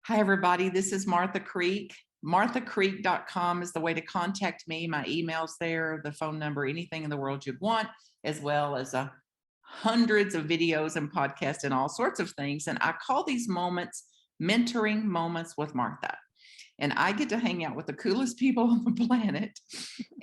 Hi, everybody. This is Martha Creek. MarthaCreek.com is the way to contact me. My email's there, the phone number, anything in the world you'd want, as well as hundreds of videos and podcasts and all sorts of things. And I call these moments mentoring moments with Martha. And I get to hang out with the coolest people on the planet.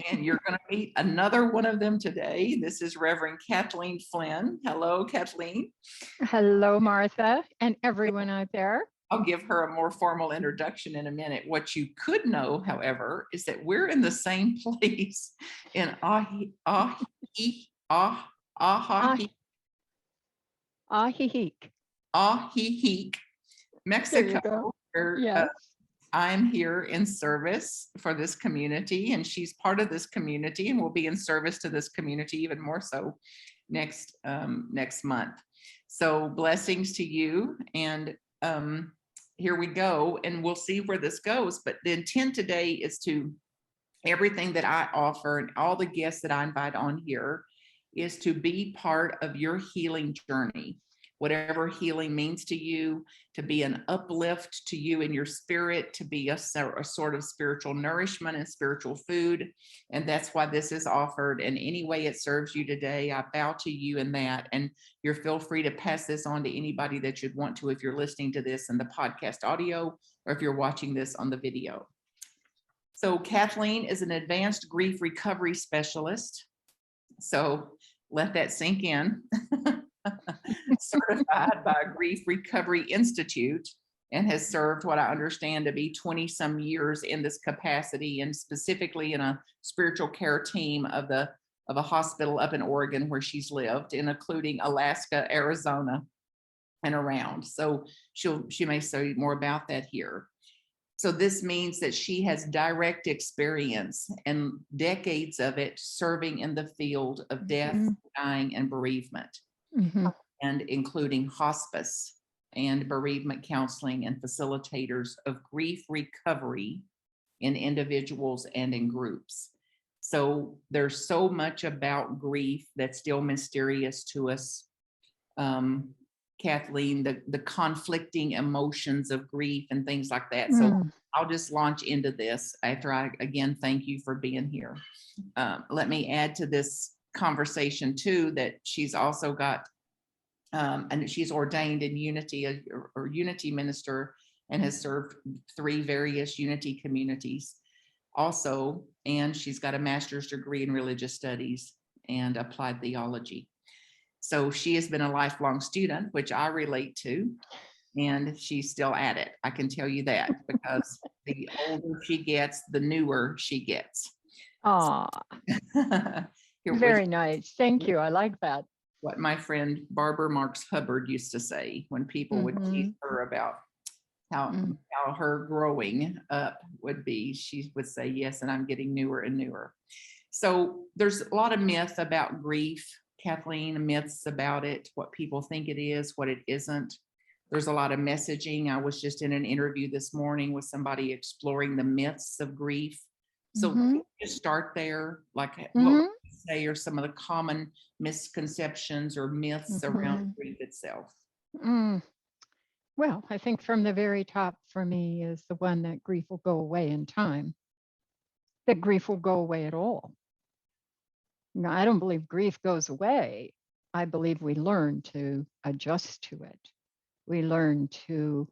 And you're going to meet another one of them today. This is Reverend Kathleen Flynn. Hello, Kathleen. Hello, Martha, and everyone out there. I'll give her a more formal introduction in a minute. What you could know, however, is that we're in the same place in Ajijic, Mexico, where Yes. I'm here in service for this community, and she's part of this community and will be in service to this community even more so next month. So blessings to you, and here we go, and we'll see where this goes. But the intent today is to, everything that I offer and all the guests that I invite on here is to be part of your healing journey, whatever healing means to you, to be an uplift to you in your spirit, to be a sort of spiritual nourishment and spiritual food. And that's why this is offered. And any way it serves you today, I bow to you in that. And you're feel free to pass this on to anybody that you'd want to, if you're listening to this in the podcast audio, or if you're watching this on the video. So Kathleen is an advanced grief recovery specialist. So let that sink in. Certified by Grief Recovery Institute, and has served what I understand to be 20 some years in this capacity, and specifically in a spiritual care team of a hospital up in Oregon where she's lived, and including Alaska, Arizona, and around. So she may say more about that here. So this means that she has direct experience and decades of it serving in the field of death, dying, and bereavement. And including hospice and bereavement counseling and facilitators of grief recovery in individuals and in groups. So there's so much about grief that's still mysterious to us. Kathleen, the conflicting emotions of grief and things like that. So I'll just launch into this after I, again, thank you for being here. Let me add to this conversation too, that she's also got and she's ordained in Unity, or Unity minister, and has served 3 various Unity communities also. And she's got a master's degree in religious studies and applied theology. So she has been a lifelong student, which I relate to, and she's still at it. I can tell you that, because the older she gets, the newer she gets. Ah, very nice. Thank you. I like that. What my friend Barbara Marks Hubbard used to say when people would tease her about how her growing up would be, she would say, yes, and I'm getting newer and newer. So there's a lot of myth about grief, Kathleen, myths about it, what people think it is, what it isn't. There's a lot of messaging. I was just in an interview this morning with somebody exploring the myths of grief. So just start there, like what would you say are some of the common misconceptions or myths around grief itself? Well, I think from the very top for me is the one that grief will go away in time, that grief will go away at all. No, I don't believe grief goes away. I believe we learn to adjust to it. We learn to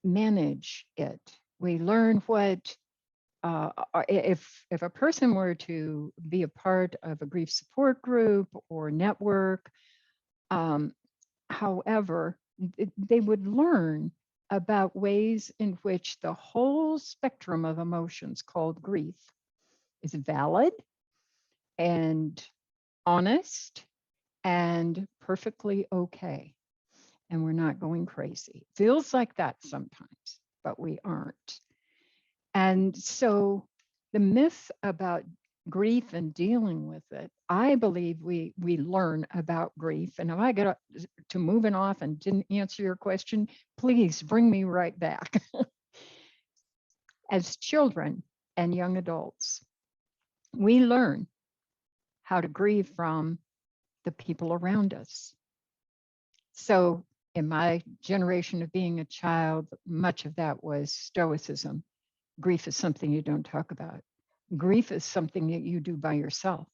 manage it. We learn what, if a person were to be a part of a grief support group or network, however, they would learn about ways in which the whole spectrum of emotions called grief is valid and honest and perfectly okay. And we're not going crazy. Feels like that sometimes, but we aren't. And so the myth about grief and dealing with it, I believe we learn about grief. And if I get to moving off and didn't answer your question, please bring me right back. As children and young adults, we learn how to grieve from the people around us. So in my generation of being a child, much of that was stoicism. Grief is something you don't talk about. Grief is something that you do by yourself.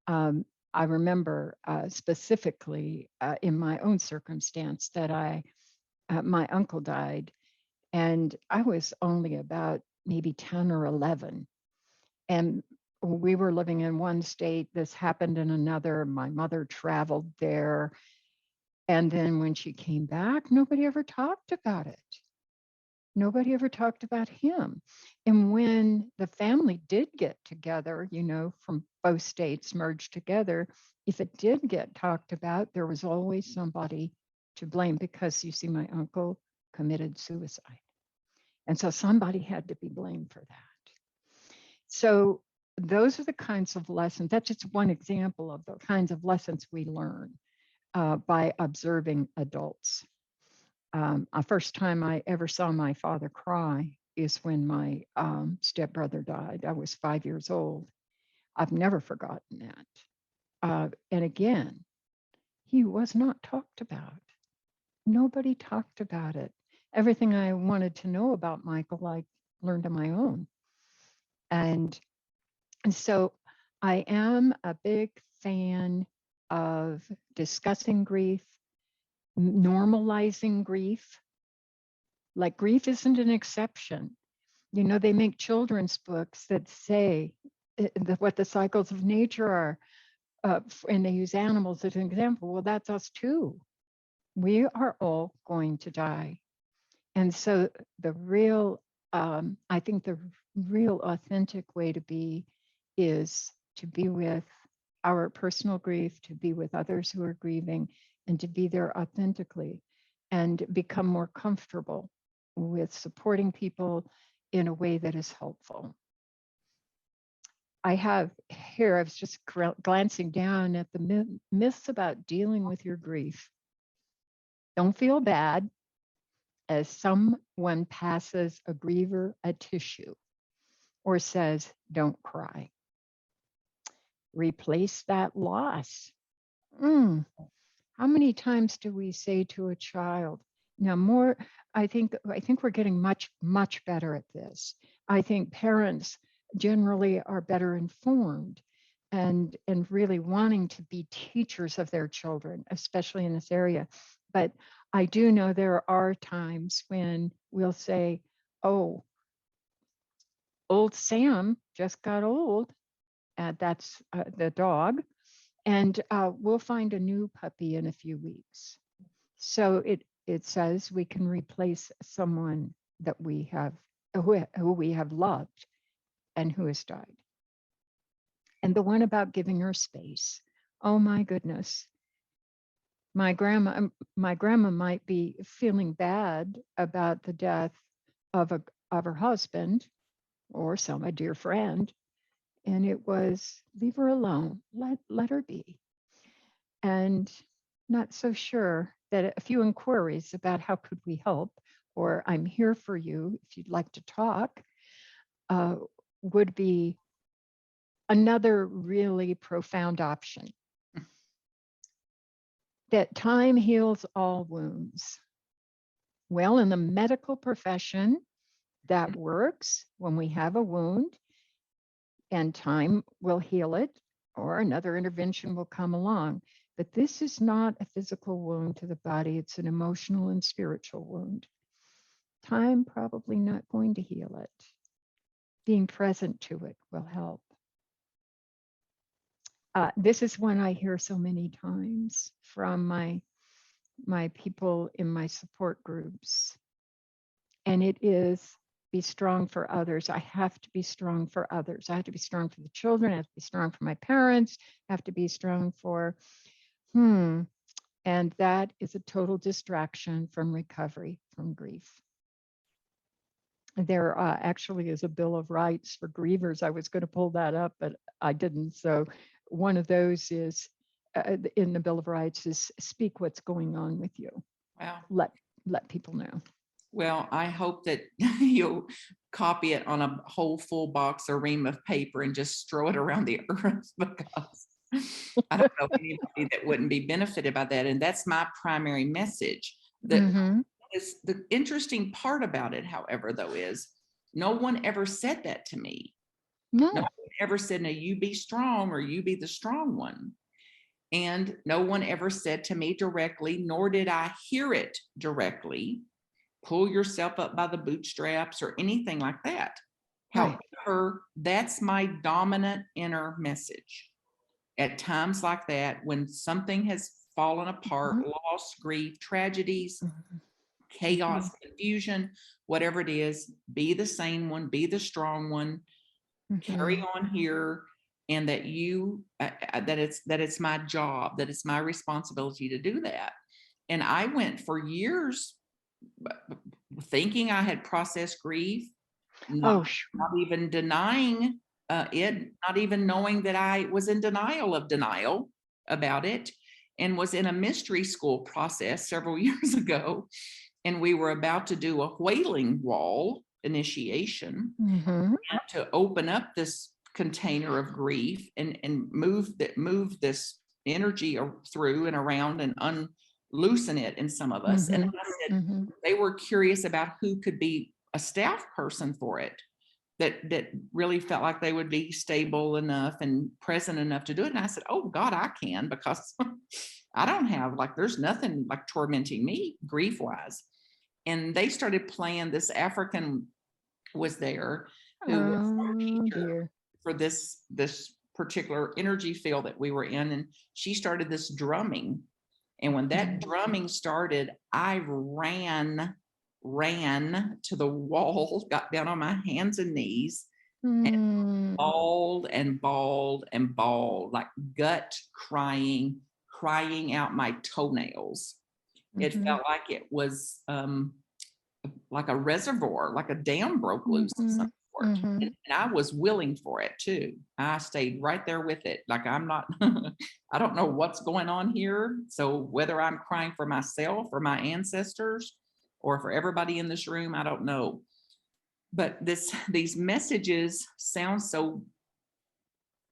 I remember specifically in my own circumstance that my uncle died, and I was only about maybe 10 or 11. And we were living in one state. This happened in another. My mother traveled there. And then when she came back, nobody ever talked about it. Nobody ever talked about him. And when the family did get together, from both states merged together, if it did get talked about, there was always somebody to blame because you see, my uncle committed suicide. And so somebody had to be blamed for that. So those are the kinds of lessons. That's just one example of the kinds of lessons we learn by observing adults. The first time I ever saw my father cry is when my stepbrother died. I was 5 years old. I've never forgotten that. And again, he was not talked about. Nobody talked about it. Everything I wanted to know about Michael, I learned on my own. And so I am a big fan of discussing grief, normalizing grief. Like, grief isn't an exception. They make children's books that say what the cycles of nature are, and they use animals as an example. Well, that's us too. We are all going to die. And so I think the real authentic way to be is to be with our personal grief, to be with others who are grieving, and to be there authentically and become more comfortable with supporting people in a way that is helpful. I was just glancing down at the myths about dealing with your grief. Don't feel bad as someone passes a griever a tissue or says, don't cry. Replace that loss. How many times do we say to a child? Now, I think we're getting much, much better at this. I think parents generally are better informed and really wanting to be teachers of their children, especially in this area. But I do know there are times when we'll say, oh, old Sam just got old. That's the dog. And we'll find a new puppy in a few weeks. So it says we can replace someone that we have, who we have loved and who has died. And the one about giving her space. Oh my goodness. My grandma might be feeling bad about the death of her husband or a dear friend. And it was, leave her alone, let her be. And not so sure that a few inquiries about how could we help, or I'm here for you if you'd like to talk, would be another really profound option. That time heals all wounds. Well, in the medical profession, that works when we have a wound, and time will heal it, or another intervention will come along. But this is not a physical wound to the body, it's an emotional and spiritual wound. Time probably not going to heal it. Being present to it will help. This is one I hear so many times from my people in my support groups. And it is, be strong for others. I have to be strong for others. I have to be strong for the children. I have to be strong for my parents. I have to be strong for, and that is a total distraction from recovery from grief. There actually is a Bill of Rights for grievers. I was going to pull that up, but I didn't. So one of those is in the Bill of Rights is speak what's going on with you. Wow. Let people know. Well, I hope that you'll copy it on a whole full box or ream of paper and just throw it around the earth, because I don't know anybody that wouldn't be benefited by that. And that's my primary message. Mhm. The interesting part about it, however, though, is no one ever said that to me. No No. one ever said, "No, you be strong or you be the strong one." And no one ever said to me directly, nor did I hear it directly, pull yourself up by the bootstraps or anything like that. Right. However, that's my dominant inner message. At times like that, when something has fallen apart, Mhm. loss, grief, tragedies, Mhm. chaos, Mhm. confusion, whatever it is, be the sane one, be the strong one, carry Mhm. on here, and that it's my job, that it's my responsibility to do that. And I went for years thinking I had processed grief, not Oh, sure. not even denying it, not even knowing that I was in denial of denial about it, and was in a mystery school process several years ago. And we were about to do a wailing wall initiation Mhm. to open up this container of grief and move this energy through and around and unloosen it in some of us. And Mhm. I said Mhm. they were curious about who could be a staff person for it, that really felt like they would be stable enough and present enough to do it. And I said, "Oh God, I can, because I don't have, like, there's nothing like tormenting me grief wise." And they started playing. This African was there, who was our Oh teacher dear. for this particular energy field that we were in. And she started this drumming. And when that Mhm. drumming started, I ran to the wall, got down on my hands and knees, and Mm. bawled and bawled and bawled, like gut crying out my toenails. It Mhm. felt like it was like a reservoir, like a dam broke loose of some Mhm. sort. Mhm. And I was willing for it too. I stayed right there with it. Like, I'm not, I don't know what's going on here. So whether I'm crying for myself or my ancestors or for everybody in this room, I don't know. But these messages sound so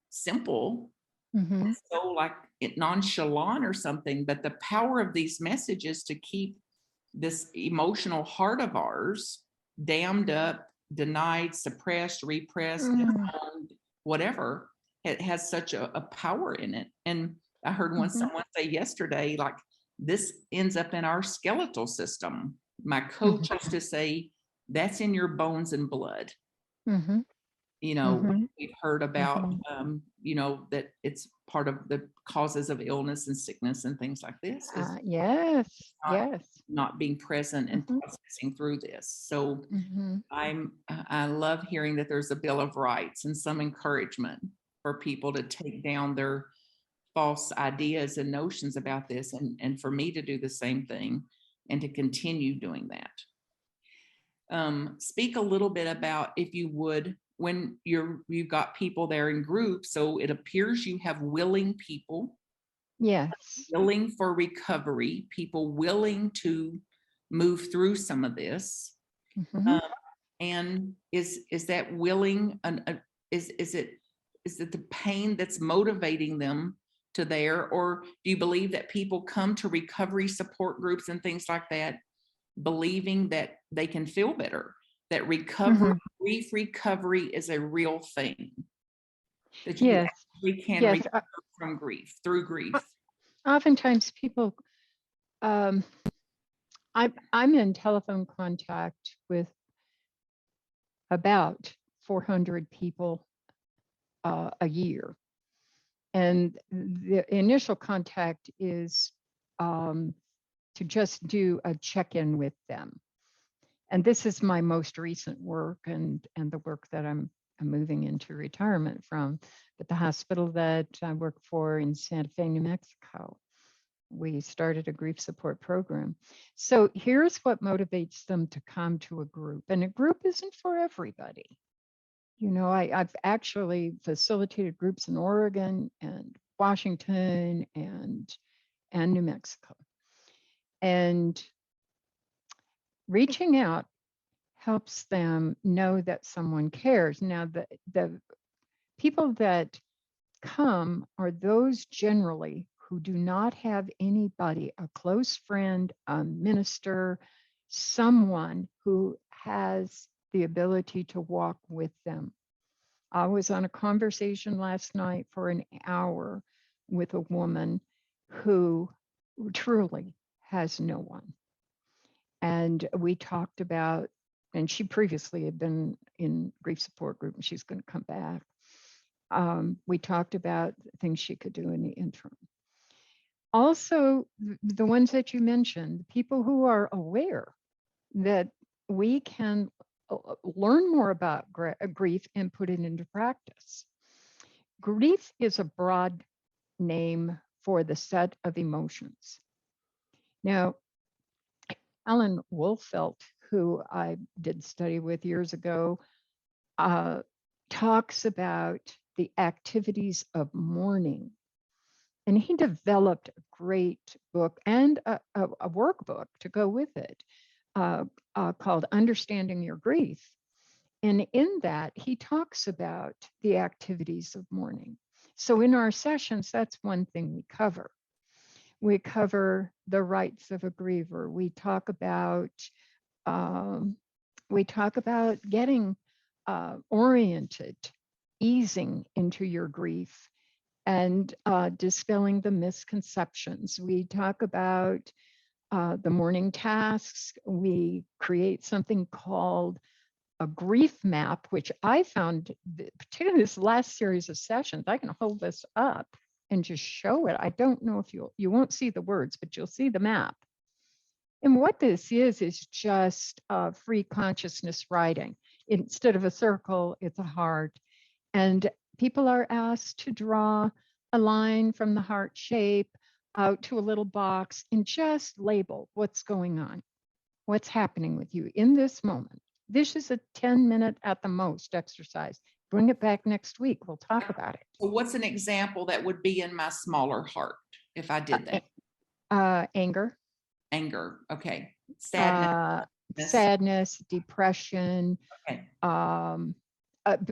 simple, Mhm. so like nonchalant or something, but the power of these messages to keep this emotional heart of ours dammed up, denied, suppressed, repressed, Mm. disowned, whatever, it has such a power in it. And I heard Mhm. someone say yesterday, like, this ends up in our skeletal system. My Mhm. coach used to say, that's in your bones and blood. Mhm. You know, Mhm. we've heard about, Mhm. that it's part of the causes of illness and sickness and things like this, is Yes. not Yes. not being present and Mhm. processing through this. So Mhm. I love hearing that there's a Bill of Rights and some encouragement for people to take down their false ideas and notions about this, and for me to do the same thing and to continue doing that. Speak a little bit about, if you would, when you've got people there in groups. So it appears you have willing people, Yes. willing for recovery, people willing to move through some of this. Mhm. Um, and is that willing, is it the pain that's motivating them to there, or do you believe that people come to recovery support groups and things like that believing that they can feel better, that Mhm. grief recovery is a real thing, that you Yes. actually can Yes. recover from grief, through grief? Oftentimes people, um, I'm in telephone contact with about 400 people a year. And the initial contact is um, to just do a check-in with them. And this is my most recent work, and the work that I'm moving into retirement from. But the hospital that I work for in Santa Fe, New Mexico, we started a grief support program. So here's what motivates them to come to a group. And a group isn't for everybody. You know, I've actually facilitated groups in Oregon and Washington and New Mexico. And reaching out helps them know that someone cares. Now, the people that come are those generally who do not have anybody, a close friend, a minister, someone who has the ability to walk with them. I was on a conversation last night for an hour with a woman who truly has no one. And we talked about, and she previously had been in grief support group and she's going to come back. We talked about things she could do in the interim. Also, the ones that you mentioned, people who are aware that we can learn more about grief and put it into practice. Grief is a broad name for the set of emotions. Now, Alan Wolfelt, who I did study with years ago, talks about the activities of mourning. And he developed a great book and a workbook to go with it called Understanding Your Grief. And in that, he talks about the activities of mourning. So in our sessions, that's one thing we cover. We cover the rights of a griever. We talk about getting oriented, easing into your grief, and dispelling the misconceptions. We talk about the mourning tasks. We create something called a grief map, which I found, particularly this last series of sessions, I can hold this up and just show it. I don't know if you won't see the words, but you'll see the map. And what this is just free consciousness writing. Instead of a circle, it's a heart. And people are asked to draw a line from the heart shape out to a little box and just label what's going on, what's happening with you in this moment. This is a 10-minute at the most exercise. Bring it back next week. We'll talk about it. So what's an example that would be in my smaller heart if I did that? Anger. Anger. Okay. Sadness. Sadness, depression. Okay. A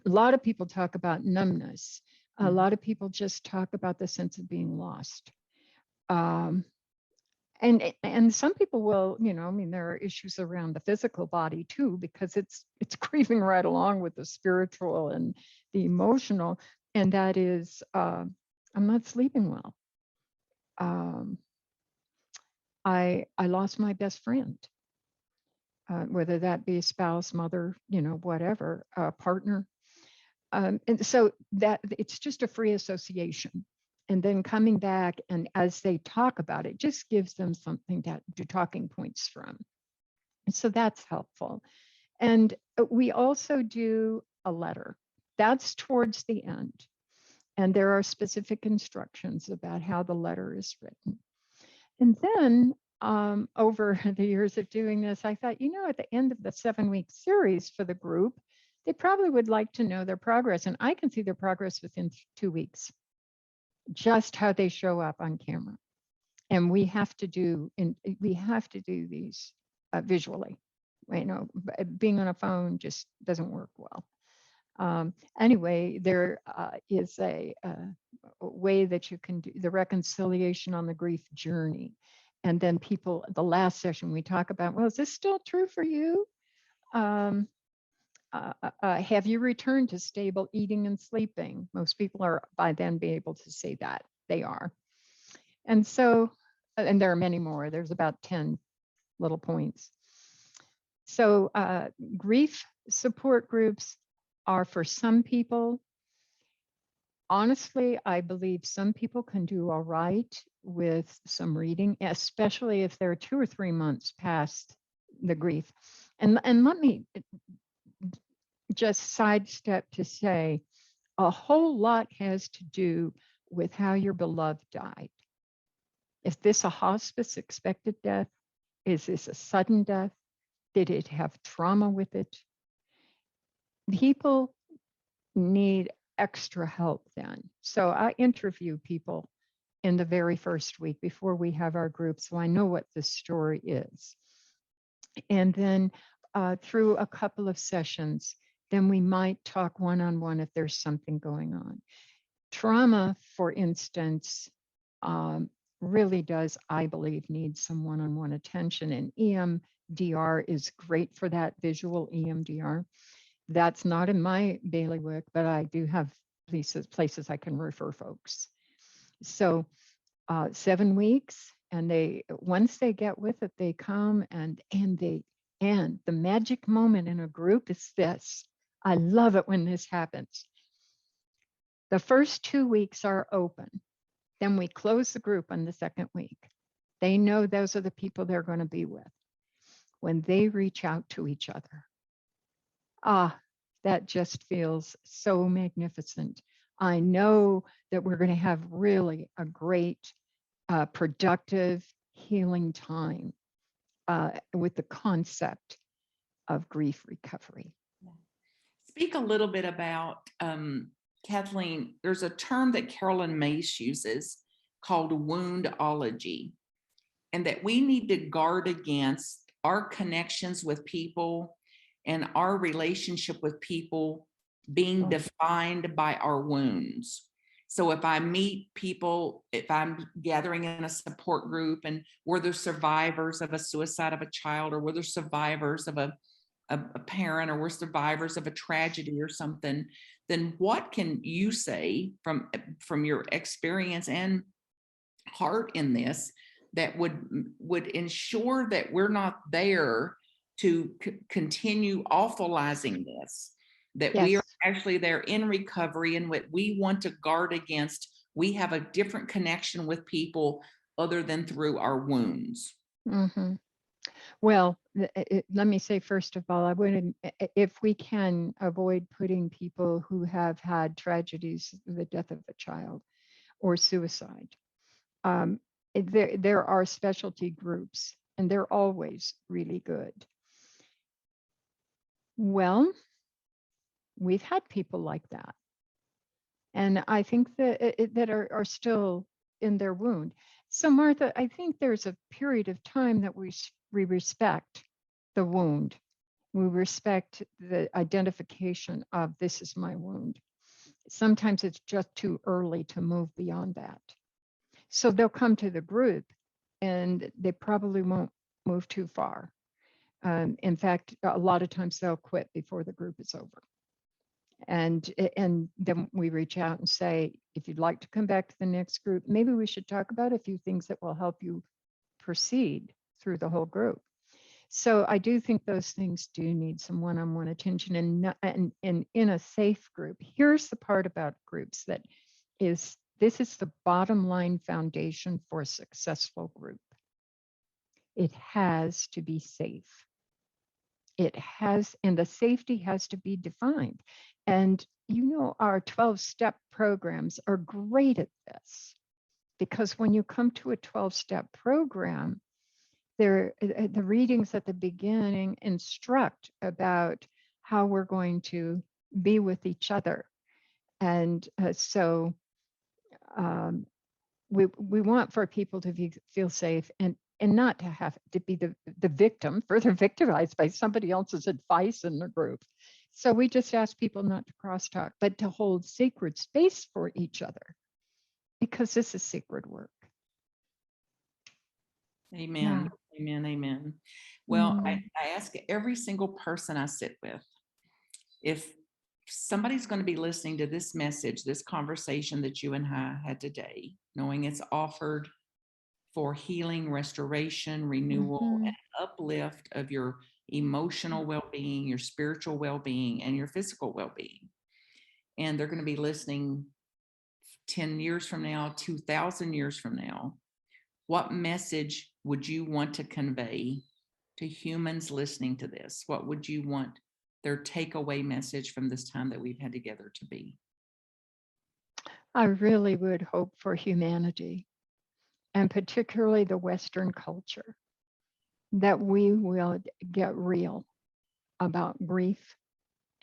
lot of people talk about numbness. A lot of people just talk about the sense of being lost. And some people will, there are issues around the physical body too, because it's grieving right along with the spiritual and the emotional. And that is, I'm not sleeping well. I lost my best friend, whether that be a spouse, mother, whatever, partner. And so that it's just a free association. And then coming back, and as they talk about it, just gives them something to do talking points from. And so that's helpful. And we also do a letter. That's towards the end. And there are specific instructions about how the letter is written. And then over the years of doing this, I thought, at the end of the 7-week series for the group, they probably would like to know their progress. And I can see their progress within 2 weeks. Just how they show up on camera. And we have to do these visually. Being on a phone just doesn't work well. Anyway, there is a way that you can do the reconciliation on the grief journey. And then the last session we talk about, well, is this still true for you? Have you returned to stable eating and sleeping? Most people are by then be able to say that they are. And so, and there are many more. There's about 10 little points. So grief support groups are for some people. Honestly, I believe some people can do all right with some reading, especially if they're 2 or 3 months past the grief. And let me just sidestep to say a whole lot has to do with how your beloved died. Is this a hospice expected death? Is this a sudden death? Did it have trauma with it? People need extra help then. So I interview people in the very first week before we have our group, so I know what the story is. And then through a couple of sessions, then we might talk one-on-one if there's something going on. Trauma, for instance, really does, I believe, need some one-on-one attention. And EMDR is great for that, visual EMDR. That's not in my bailiwick, but I do have places I can refer folks. So 7 weeks, and once they get with it, they come and the magic moment in a group is this. I love it when this happens. The first 2 weeks are open. Then we close the group on the second week. They know those are the people they're going to be with. When they reach out to each other, that just feels so magnificent. I know that we're going to have really a great, productive healing time with the concept of grief recovery. Speak a little bit about, Kathleen, there's a term that Carolyn Mace uses called woundology, and that we need to guard against our connections with people and our relationship with people being defined by our wounds. So if I meet people, if I'm gathering in a support group and we're the survivors of a suicide of a child, or we're the survivors of a parent, or we're survivors of a tragedy or something, then what can you say from your experience and heart in this that would ensure that we're not there to continue awfulizing this, that we are actually there in recovery, and what we want to guard against, we have a different connection with people other than through our wounds? Mm-hmm. Well, let me say, first of all, I wouldn't, if we can avoid putting people who have had tragedies, the death of a child or suicide, there are specialty groups, and they're always really good. Well, we've had people like that. And I think that are still in their wound. So Martha, I think there's a period of time that we respect the wound. We respect the identification of this is my wound. Sometimes it's just too early to move beyond that. So they'll come to the group and they probably won't move too far. In fact, a lot of times they'll quit before the group is over. And then we reach out and say, if you'd like to come back to the next group, maybe we should talk about a few things that will help you proceed through the whole group. So I do think those things do need some one-on-one attention, and in a safe group. Here's the part about groups that is, this is the bottom line foundation for a successful group. It has to be safe. It has, and the safety has to be defined. And our 12-step programs are great at this, because when you come to a 12-step program, the readings at the beginning instruct about how we're going to be with each other. And so we want for people to feel safe and not to have to be the victim, further victimized by somebody else's advice in the group. So we just ask people not to crosstalk, but to hold sacred space for each other, because this is sacred work. Amen. Yeah. Amen. Amen. Well, I ask every single person I sit with, if somebody's going to be listening to this message, this conversation that you and I had today, knowing it's offered for healing, restoration, renewal, and uplift of your emotional well-being, your spiritual well-being, and your physical well-being. And they're going to be listening 10 years from now, 2,000 years from now. What message would you want to convey to humans listening to this? What would you want their takeaway message from this time that we've had together to be? I really would hope for humanity, and particularly the Western culture, that we will get real about grief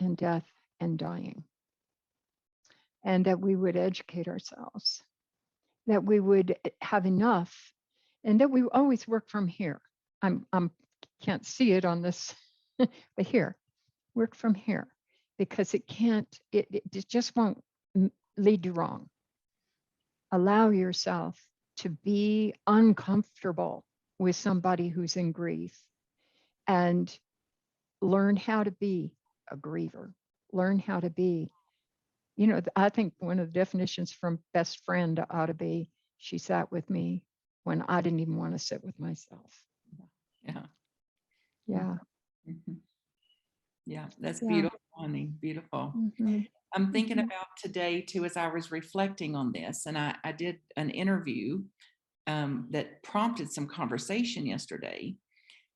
and death and dying, and that we would educate ourselves, that we would have enough, and that we always work from here. I'm can't see it on this, but here, work from here, because it just won't lead you wrong. allow yourself to be uncomfortable with somebody who's in grief and learn how to be a griever. Learn how to be, I think one of the definitions from best friend ought to be, she sat with me when I didn't even want to sit with myself. Yeah. Yeah. Mhm. Yeah, that's Yeah. beautiful, honey. Beautiful. Mhm. I'm thinking Mhm. about today too, as I was reflecting on this, and I did an interview that prompted some conversation yesterday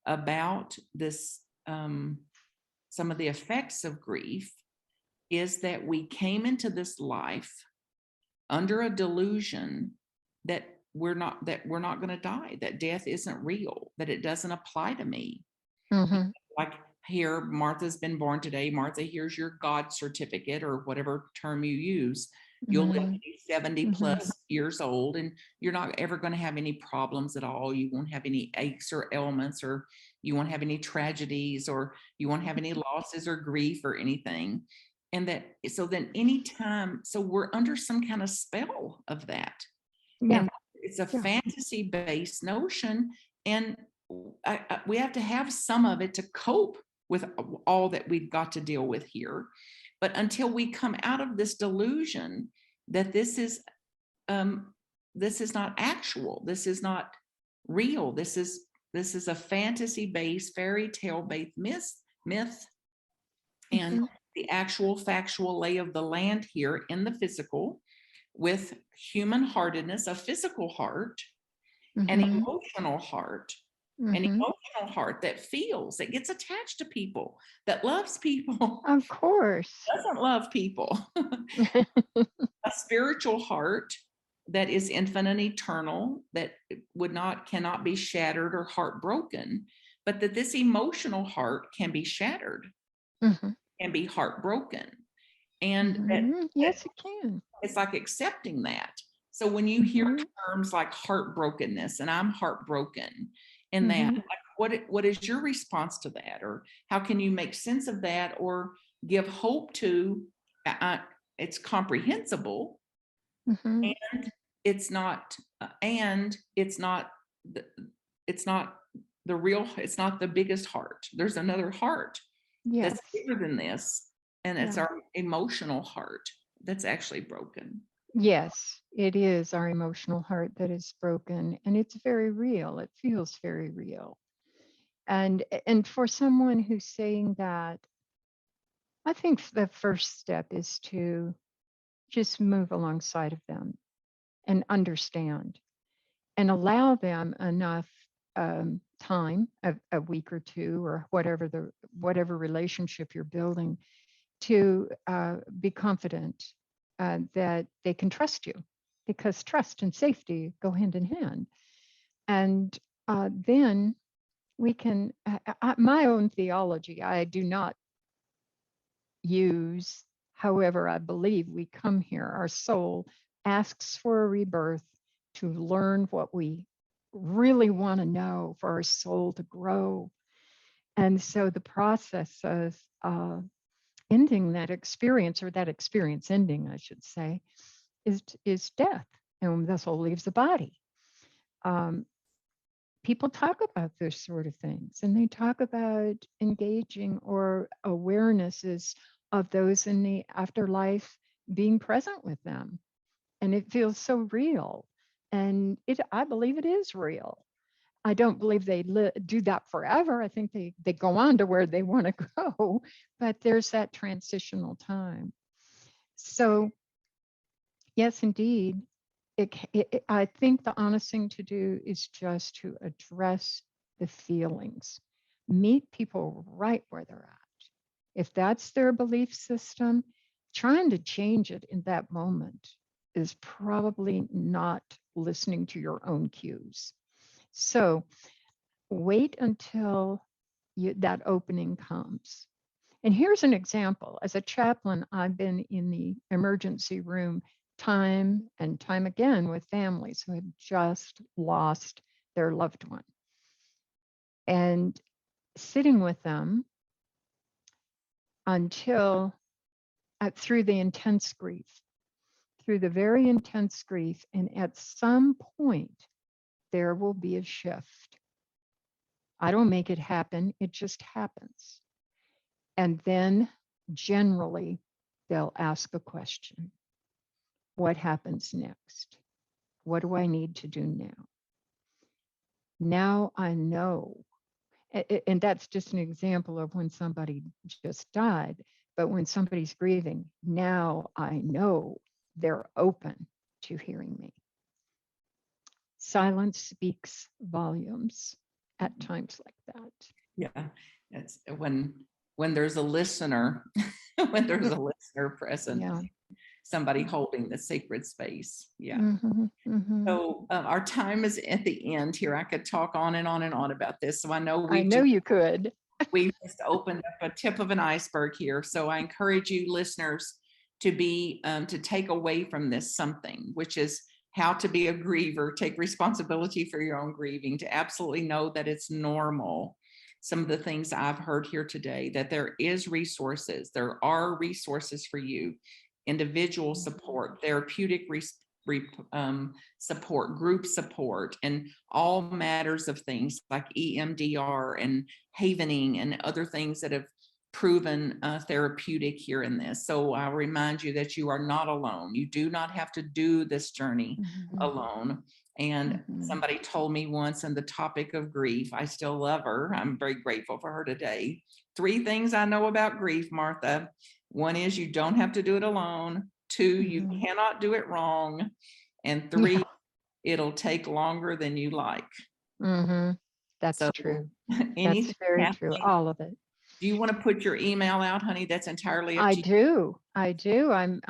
about this. Some of the effects of grief is that we came into this life under a delusion that we're not going to die, that death isn't real, that it doesn't apply to me. Mhm. Like, here, Martha's been born today. Martha, here's your God certificate, or whatever term you use. You'll live to Mhm. be 70 Mhm. plus years old, and you're not ever going to have any problems at all. You won't have any aches or ailments, or you won't have any tragedies, or you won't have any losses or grief or anything. And that, so then anytime, so we're under some kind of spell of that. Yeah. And it's a Yeah. fantasy based notion. And we have to have some of it to cope with all that we've got to deal with here. But until we come out of this delusion that this is not actual, this is not real, this is a fantasy based, fairy tale based myth, and Mhm. the actual factual lay of the land here in the physical, with human heartedness, a physical heart, an Mhm. emotional heart, an Mhm. emotional heart that feels, that gets attached to people, that loves people, Of course. doesn't love people, a spiritual heart that is infinite and eternal, that cannot be shattered or heartbroken, but that this emotional heart can be shattered, Mhm. can be heartbroken. And Mhm. that Yes, it can. it's like accepting that. So when you hear Mhm. terms like heartbrokenness, and I'm heartbroken, and that, Mhm. like, what is your response to that, or how can you make sense of that, or give hope to? It's comprehensible, Mhm. and it's not, and the, it's not the real. It's not the biggest heart. There's another heart that's Yes. bigger than this, and it's Yeah. our emotional heart that's actually broken. Yes, it is our emotional heart that is broken, and it's very real. It feels very real. And for someone who's saying that, I think the first step is to just move alongside of them and understand and allow them enough time, a week or two, or whatever relationship you're building, to be confident that they can trust you, because trust and safety go hand in hand. And then we can, my own theology, I do not use, however, I believe we come here. Our soul asks for a rebirth to learn what we really want to know, for our soul to grow. And so the process of ending that experience, or that experience ending, I should say, is death, and the soul leaves the body. Um, People talk about those sort of things, and they talk about engaging or awarenesses of those in the afterlife being present with them, and it feels so real. And I believe it is real. I don't believe they do that forever. I think they go on to where they want to go, but there's that transitional time. So yes, indeed, I think the honest thing to do is just to address the feelings, meet people right where they're at. If that's their belief system, trying to change it in that moment is probably not listening to your own cues. So wait until that opening comes. And here's an example. As a chaplain, I've been in the emergency room time and time again with families who have just lost their loved one, and sitting with them until through the intense grief. through the very intense grief, and at some point, there will be a shift. I don't make it happen, it just happens. And then generally, they'll ask a question. What happens next? What do I need to do now? Now I know. And that's just an example of when somebody just died. But when somebody's grieving, now I know they're open to hearing me. Silence speaks volumes at times like that. Yeah, it's when there's a listener, when there's a listener present, Yeah. somebody holding the sacred space. Yeah. Mhm, mhm. So our time is at the end here. I could talk on and on and on about this. So I know I know you could. we've just opened up a tip of an iceberg here. So I encourage you listeners to be to take away from this something, which is how to be a griever, take responsibility for your own grieving, to absolutely know that it's normal. Some of the things I've heard here today, that there are resources for you, individual support, therapeutic support, group support, and all matters of things like EMDR and havening and other things that have proven therapeutic here in this. So I'll remind you that you are not alone. You do not have to do this journey alone. And somebody told me once on the topic of grief, I still love her. I'm very grateful for her today. 3 things I know about grief, Martha. One is you don't have to do it alone. 2, you cannot do it wrong. And 3, it'll take longer than you like. That's So, true. anything, That's very Kathleen, true. All of it. do you want to put your email out, honey? That's entirely up I to you. do. I do. I'm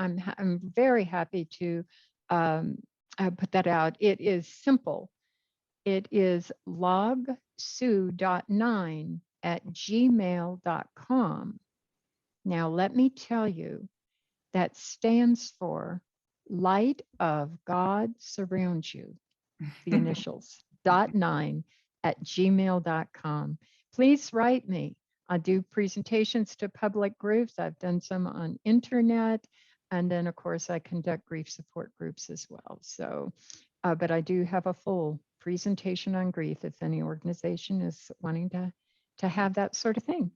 very happy to put that out. It is simple. It is logsue.9@gmail.com. Now, let me tell you, that stands for Light of God Surrounds You, the initials, .9@gmail.com. Please write me. I do presentations to public groups. I've done some on internet. And then, of course, I conduct grief support groups as well. So, but I do have a full presentation on grief if any organization is wanting to have that sort of thing.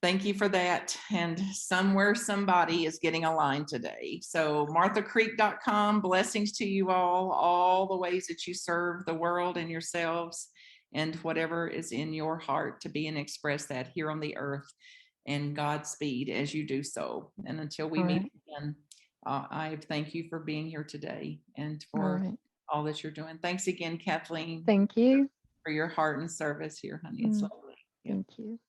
Thank you for that. And somewhere somebody is getting a line today. So marthacreek.com, blessings to you all the ways that you serve the world and yourselves and whatever is in your heart to be and express that here on the earth, and Godspeed as you do so. And until we meet again, I thank you for being here today and for all that you're doing. Thanks again, Kathleen. Thank you. For your heart and service here, honey. It's lovely. Yeah. Thank you.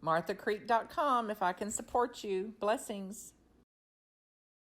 marthacreek.com if I can support you. Blessings.